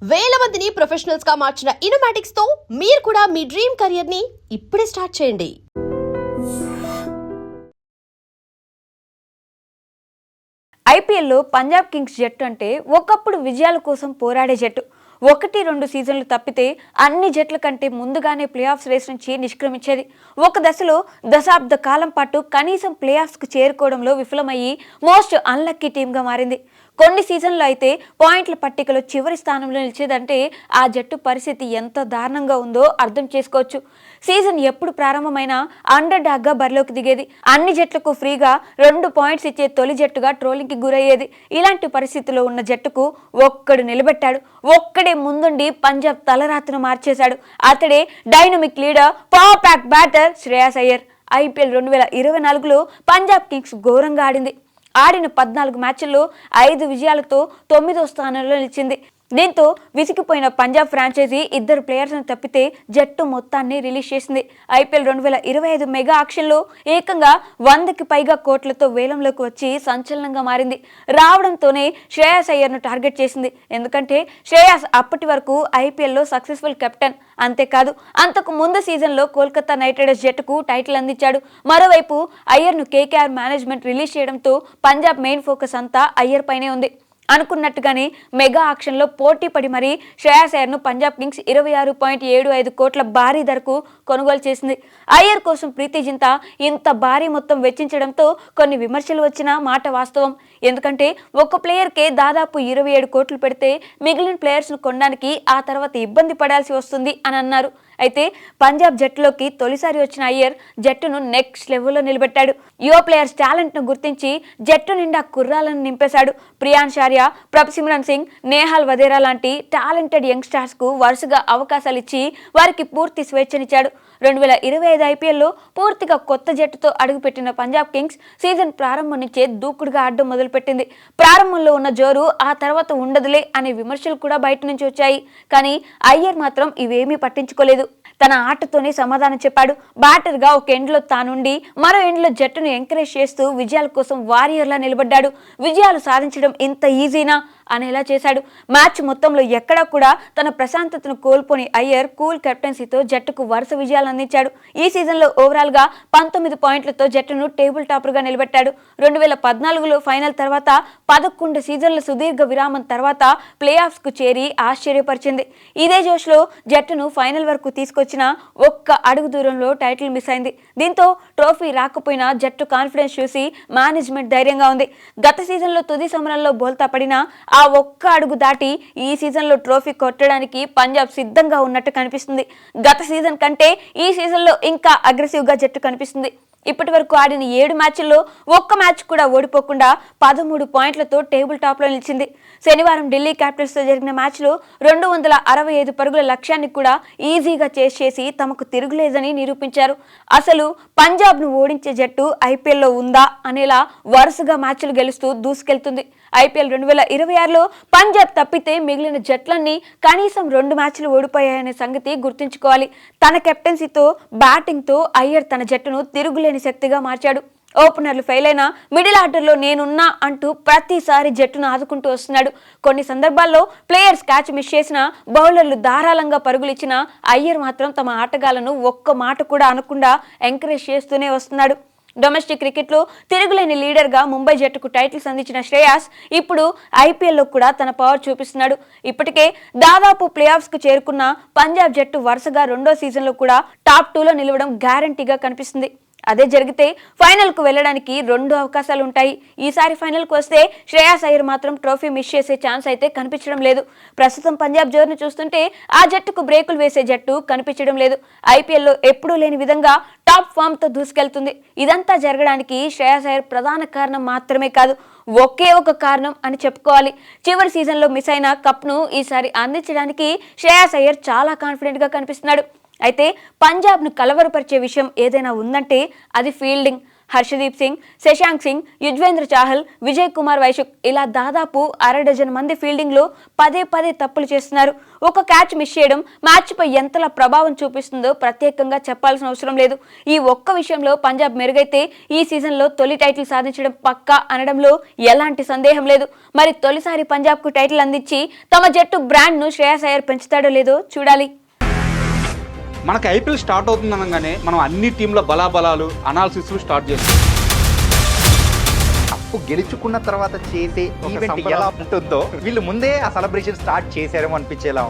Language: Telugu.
వేల మందిని ప్రొఫెషనల్స్ గా మార్చిన ఇనోమాటిక్స్ తో మీరు కూడా మీ డ్రీమ్ కెరియర్ ని ఇప్పుడే స్టార్ట్ చేయండి. ఐపీఎల్లో పంజాబ్ కింగ్స్ జట్టు అంటే ఒకప్పుడు విజయాల కోసం పోరాడే జట్టు. 1-2 సీజన్లు తప్పితే అన్ని జట్ల కంటే ముందుగానే ప్లే ఆఫ్స్ రేస్ నుంచి నిష్క్రమించేది. ఒక దశలో దశాబ్ద కాలం పాటు కనీసం ప్లే ఆఫ్స్కు చేరుకోవడంలో విఫలమయ్యి మోస్ట్ అన్లక్కీ టీమ్గా మారింది. కొన్ని సీజన్లు అయితే పాయింట్ల పట్టికలో చివరి స్థానంలో నిలిచేదంటే ఆ జట్టు పరిస్థితి ఎంత దారుణంగా ఉందో అర్థం చేసుకోవచ్చు. సీజన్ ఎప్పుడు ప్రారంభమైనా అండర్ డాగ్గా బరిలోకి దిగేది. అన్ని జట్లకు ఫ్రీగా 2 పాయింట్స్ ఇచ్చే తొలి జట్టుగా ట్రోలింగ్కి గురయ్యేది. ఇలాంటి పరిస్థితిలో ఉన్న జట్టుకు ఒక్కడు నిలబెట్టాడు. ఒక్కడే ముందుండి పంజాబ్ తలరాతను మార్చేశాడు. అతడే dynamic leader, power pack batter Shreyas Iyer. IPL 2024లో పంజాబ్ కింగ్స్ ఘోరంగా ఆడింది. ఆడిన 14 మ్యాచ్ల్లో 5 విజయాలతో 9వ స్థానంలో నిలిచింది. దీంతో విసిగిపోయిన పంజాబ్ ఫ్రాంచైజీ 2 ప్లేయర్స్ను తప్పితే జట్టు మొత్తాన్ని రిలీజ్ చేసింది. ఐపీఎల్ 2025 మెగా ఆక్షన్లో ఏకంగా 100కి పైగా కోట్లతో వేలంలోకి వచ్చి సంచలనంగా మారింది. రావడంతోనే శ్రేయాస్ అయ్యర్ను టార్గెట్ చేసింది. ఎందుకంటే శ్రేయాస్ అప్పటి వరకు ఐపీఎల్లో సక్సెస్ఫుల్ కెప్టెన్. అంతేకాదు, అంతకు ముందు సీజన్లో కోల్కతా నైట్ రైడర్స్ జట్టుకు టైటిల్ అందించాడు. మరోవైపు అయ్యర్ను కేకేఆర్ మేనేజ్మెంట్ రిలీజ్ చేయడంతో పంజాబ్ మెయిన్ ఫోకస్ అంతా అయ్యర్ పైనే ఉంది. అనుకున్నట్టుగానే మెగా ఆక్షన్లో పోటీ పడి మరీ శ్రేయాస్ అయ్యర్ను పంజాబ్ కింగ్స్ 26.75 కోట్ల భారీ ధరకు కొనుగోలు చేసింది. అయ్యర్ కోసం ప్రీతి జింతా ఇంత భారీ మొత్తం వెచ్చించడంతో కొన్ని విమర్శలు వచ్చిన మాట వాస్తవం. ఎందుకంటే ఒక ప్లేయర్కే దాదాపు 27 కోట్లు పెడితే మిగిలిన ప్లేయర్స్ను కొనడానికి ఆ తర్వాత ఇబ్బంది పడాల్సి వస్తుంది అని అన్నారు. అయితే పంజాబ్ జట్టులోకి తొలిసారి వచ్చిన అయ్యర్ జట్టును నెక్స్ట్ లెవెల్లో నిలబెట్టాడు. యువ ప్లేయర్స్ టాలెంట్ను గుర్తించి జట్టు నిండా కుర్రాలను నింపేశాడు. ప్రియాన్ షారియా, ప్రభ్సిమ్రన్ సింగ్, నేహాల్ వధేరా లాంటి టాలెంటెడ్ యంగ్స్టర్స్కు వరుసగా అవకాశాలు ఇచ్చి వారికి పూర్తి స్వేచ్ఛనిచ్చాడు. 2025 ఐపీఎల్లో పూర్తిగా కొత్త జట్టుతో అడుగుపెట్టిన పంజాబ్ కింగ్స్ సీజన్ ప్రారంభం నుంచే దూకుడుగా ఆడడం మొదలుపెట్టింది. ప్రారంభంలో ఉన్న జోరు ఆ తర్వాత ఉండదులే అనే విమర్శలు కూడా బయట నుంచి వచ్చాయి. కానీ అయ్యర్ మాత్రం ఇవేమీ పట్టించుకోలేదు. తన ఆటతోనే సమాధానం చెప్పాడు. బ్యాటర్గా ఒక ఎండ్లో తానుండి మరో ఎండ్లో జట్టును ఎంకరేజ్ చేస్తూ విజయాల కోసం వారియర్లా నిలబడ్డాడు. విజయాలు సాధించడం ఇంత ఈజీనా అనేలా చేశాడు. మ్యాచ్ మొత్తంలో ఎక్కడా కూడా తన ప్రశాంతతను కోల్పోని అయ్యర్ కూల్ కెప్టెన్సీతో జట్టుకు వరుస విజయాలు అందించాడు. ఈ సీజన్లో ఓవరాల్గా 19 పాయింట్లతో జట్టును టేబుల్ టాపర్గా నిలబెట్టాడు. 2014లో ఫైనల్ తర్వాత 11 సీజన్ల సుదీర్ఘ విరామం తర్వాత ప్లే ఆఫ్స్కు చేరి ఆశ్చర్యపరిచింది. ఇదే జోష్లో జట్టును ఫైనల్ వరకు తీసుకొచ్చిన ఒక్క అడుగు దూరంలో టైటిల్ మిస్ అయింది. దీంతో ట్రోఫీ రాకపోయినా జట్టు కాన్ఫిడెన్స్ చూసి మేనేజ్మెంట్ ధైర్యంగా ఉంది. గత సీజన్లో తుది సమరంలో బోల్తా పడినా ఆ ఒక్క అడుగు దాటి ఈ సీజన్లో ట్రోఫీ కొట్టడానికి పంజాబ్ సిద్ధంగా ఉన్నట్టు కనిపిస్తుంది. గత సీజన్ కంటే ఈ సీజన్లో ఇంకా అగ్రెసివ్గా జట్టు కనిపిస్తుంది. ఇప్పటి వరకు ఆడిన 7 మ్యాచ్ల్లో ఒక్క మ్యాచ్ కూడా ఓడిపోకుండా 13 పాయింట్లతో టేబుల్ టాప్లో నిలిచింది. శనివారం ఢిల్లీ క్యాపిటల్స్తో జరిగిన మ్యాచ్లో 265 పరుగుల లక్ష్యాన్ని కూడా ఈజీగా చేసి తమకు తిరుగులేదని నిరూపించారు. అసలు పంజాబ్ను ఓడించే జట్టు ఐపీఎల్లో ఉందా అనేలా వరుసగా మ్యాచ్లు గెలుస్తూ దూసుకెళ్తుంది. ఐపీఎల్ 2026లో పంజాబ్ తప్పితే మిగిలిన జట్లన్నీ కనీసం 2 మ్యాచ్లు ఓడిపోయాయనే సంగతి గుర్తుంచుకోవాలి. తన కెప్టెన్సీతో, బ్యాటింగ్తో అయ్యర్ తన జట్టును తిరుగులేని శక్తిగా మార్చాడు. ఓపెనర్లు ఫెయిల్ అయినా మిడిల్ ఆర్డర్లో నేనున్నా అంటూ ప్రతిసారి జట్టును ఆదుకుంటూ వస్తున్నాడు. కొన్ని సందర్భాల్లో ప్లేయర్స్ క్యాచ్ మిస్ చేసినా, బౌలర్లు ధారాళంగా పరుగులిచ్చినా అయ్యర్ మాత్రం తమ ఆటగాళ్లను ఒక్క మాట కూడా అనకుండా ఎంకరేజ్ చేస్తూనే వస్తున్నాడు. డొమెస్టిక్ క్రికెట్లో తిరుగులేని లీడర్గా ముంబై జట్టుకు టైటిల్స్ అందించిన శ్రేయాస్ ఇప్పుడు ఐపీఎల్లో కూడా తన పవర్ చూపిస్తున్నాడు. ఇప్పటికే దాదాపు ప్లే ఆఫ్స్కు చేరుకున్న పంజాబ్ జట్టు వరుసగా 2వ సీజన్లో కూడా టాప్ 2లో నిలవడం గ్యారంటీగా కనిపిస్తుంది. అదే జరిగితే ఫైనల్కు వెళ్ళడానికి 2 అవకాశాలు ఉంటాయి. ఈసారి ఫైనల్కు వస్తే శ్రేయాస్ అయ్యర్ మాత్రం ట్రోఫీ మిస్ చేసే ఛాన్స్ అయితే కనిపించడం లేదు. ప్రస్తుతం పంజాబ్ జోరును చూస్తుంటే ఆ జట్టుకు బ్రేకులు వేసే జట్టు కనిపించడం లేదు. ఐపీఎల్లో ఎప్పుడూ లేని విధంగా టాప్ ఫామ్తో దూసుకెళ్తుంది. ఇదంతా జరగడానికి శ్రేయాస్ అయ్యర్ ప్రధాన కారణం మాత్రమే కాదు, ఒకే ఒక కారణం అని చెప్పుకోవాలి. చివరి సీజన్లో మిస్ అయిన కప్ను ఈసారి అందించడానికి శ్రేయాస్ అయ్యర్ చాలా కాన్ఫిడెంట్గా కనిపిస్తున్నాడు. అయితే పంజాబ్ను కలవరపరిచే విషయం ఏదైనా ఉందంటే అది ఫీల్డింగ్. హర్షదీప్ సింగ్, శశాంక్ సింగ్, యుజ్వేంద్ర చాహల్, విజయ్ కుమార్ వైశుక్ ఇలా దాదాపు 1/2 మంది ఫీల్డింగ్లో పదే తప్పులు చేస్తున్నారు. ఒక క్యాచ్ మిస్ చేయడం మ్యాచ్పై ఎంతలా ప్రభావం చూపిస్తుందో ప్రత్యేకంగా చెప్పాల్సిన అవసరం లేదు. ఈ ఒక్క విషయంలో పంజాబ్ మెరుగైతే ఈ సీజన్లో తొలి టైటిల్ సాధించడం పక్కా అనడంలో ఎలాంటి సందేహం లేదు. మరి తొలిసారి పంజాబ్కు టైటిల్ అందించి తమ జట్టు బ్రాండ్ను శ్రేయస్ అయ్యర్ పెంచుతాడో లేదో చూడాలి. మనకి ఐపీఎల్ స్టార్ట్ అవుతుంది అనగానే మనం అన్ని టీంల బలాబలాలు అనాలిసిస్లు స్టార్ట్ చేస్తాం. కప్పు గెలుచుకున్న తర్వాత చేసే ఈవెంట్ ఎలా ఉంటుందో వీళ్ళు ముందే ఆ సెలబ్రేషన్ స్టార్ట్ చేశారేమో అనిపించేలా ఉంది.